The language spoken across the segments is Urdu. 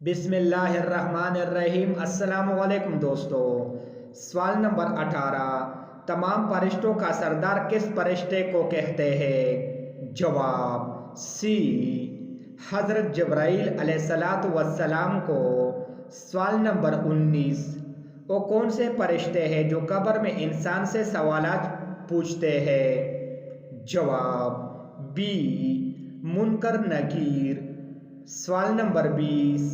بسم اللہ الرحمن الرحیم۔ السلام علیکم دوستو۔ سوال نمبر 18، تمام فرشتوں کا سردار کس فرشتے کو کہتے ہیں؟ جواب سی، حضرت جبرائیل علیہ السلام کو۔ سوال نمبر 19، وہ کون سے فرشتے ہیں جو قبر میں انسان سے سوالات پوچھتے ہیں؟ جواب بی، منکر نکیر۔ سوال نمبر 20،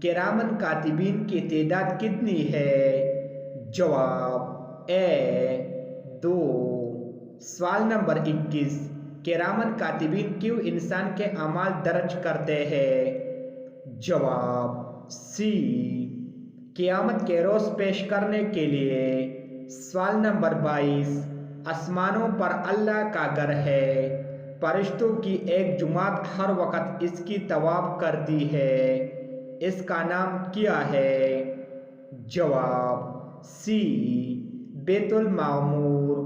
کرامن کاتبین کی تعداد کتنی ہے؟ جواب اے، 2۔ سوال نمبر 21، کرامن کاتبین کیوں انسان کے اعمال درج کرتے ہیں؟ جواب سی، قیامت کے روز پیش کرنے کے لیے۔ سوال نمبر 22، آسمانوں پر اللہ کا گھر ہے، فرشتوں کی ایک جماعت ہر وقت اس کی طواف کرتی ہے، اس کا نام کیا ہے؟ جواب سی، بیت المعمور۔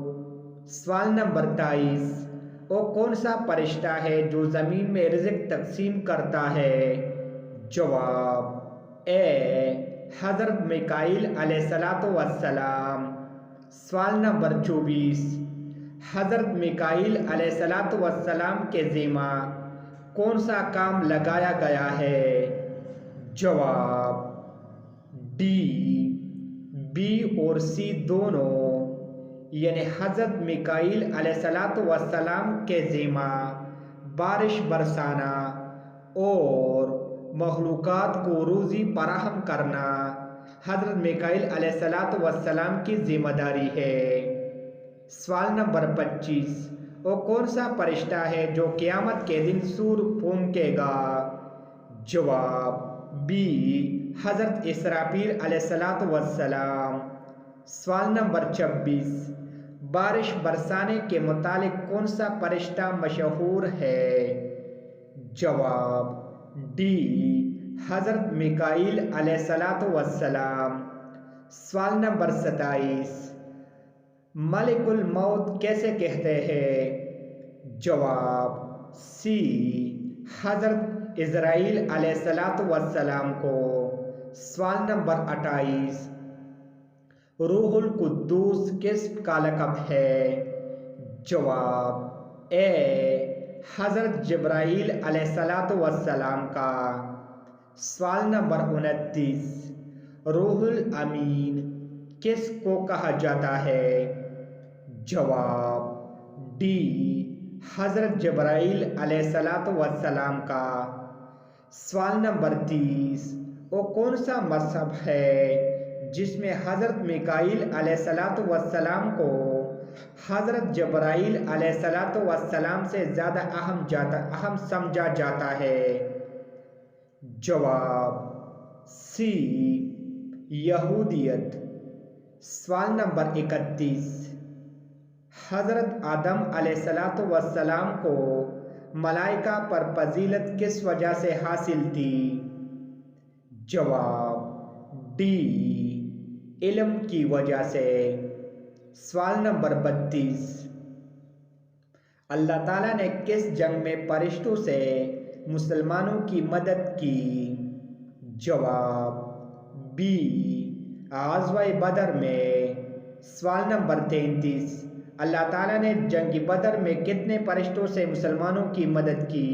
سوال نمبر 23، وہ کون سا فرشتہ ہے جو زمین میں رزق تقسیم کرتا ہے؟ جواب اے، حضرت میکائیل علیہ السلام۔ سوال نمبر 24، حضرت میکائیل علیہ السلام کے ذمہ کون سا کام لگایا گیا ہے؟ جواب ڈی، بی اور سی دونوں، یعنی حضرت میکائیل علیہ السلام کے ذمہ بارش برسانا اور مخلوقات کو روزی فراہم کرنا حضرت میکائیل علیہ السلام کی ذمہ داری ہے۔ سوال نمبر 25، وہ کون سا فرشتہ ہے جو قیامت کے دن سور پھونکے گا؟ جواب بی، حضرت اسرافیل علیہ السلام۔ سوال نمبر 26، بارش برسانے کے متعلق کون سا فرشتہ مشہور ہے؟ جواب ڈی، حضرت میکائیل علیہ السلام۔ سوال نمبر 27، ملک الموت کیسے کہتے ہیں؟ جواب سی، حضرت عزرائیل علیہ السلام کو۔ سوال نمبر 28، روح القدس کس کا لقب ہے؟ جواب اے، حضرت جبرائیل علیہ السلام کا۔ سوال نمبر 29، روح الامین کس کو کہا جاتا ہے؟ جواب ڈی، حضرت جبرائیل علیہ السلام کا۔ سوال نمبر 30، وہ کون سا مذہب ہے جس میں حضرت میکائیل علیہ السلام کو حضرت جبرائیل علیہ السلام سے زیادہ اہم سمجھا جاتا ہے؟ جواب سی، یہودیت۔ سوال نمبر 31، حضرت آدم علیہ السلام کو ملائکہ پر فضیلت کس وجہ سے حاصل تھی؟ جواب ڈی، علم کی وجہ سے۔ سوال نمبر 32، اللہ تعالیٰ نے کس جنگ میں فرشتوں سے مسلمانوں کی مدد کی؟ جواب بی، غزوہ بدر میں۔ سوال نمبر 33، اللہ تعالیٰ نے جنگ بدر میں کتنے فرشتوں سے مسلمانوں کی مدد کی؟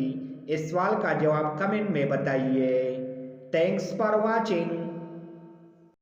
اس سوال کا جواب کمنٹ میں بتائیے۔ Thanks for watching.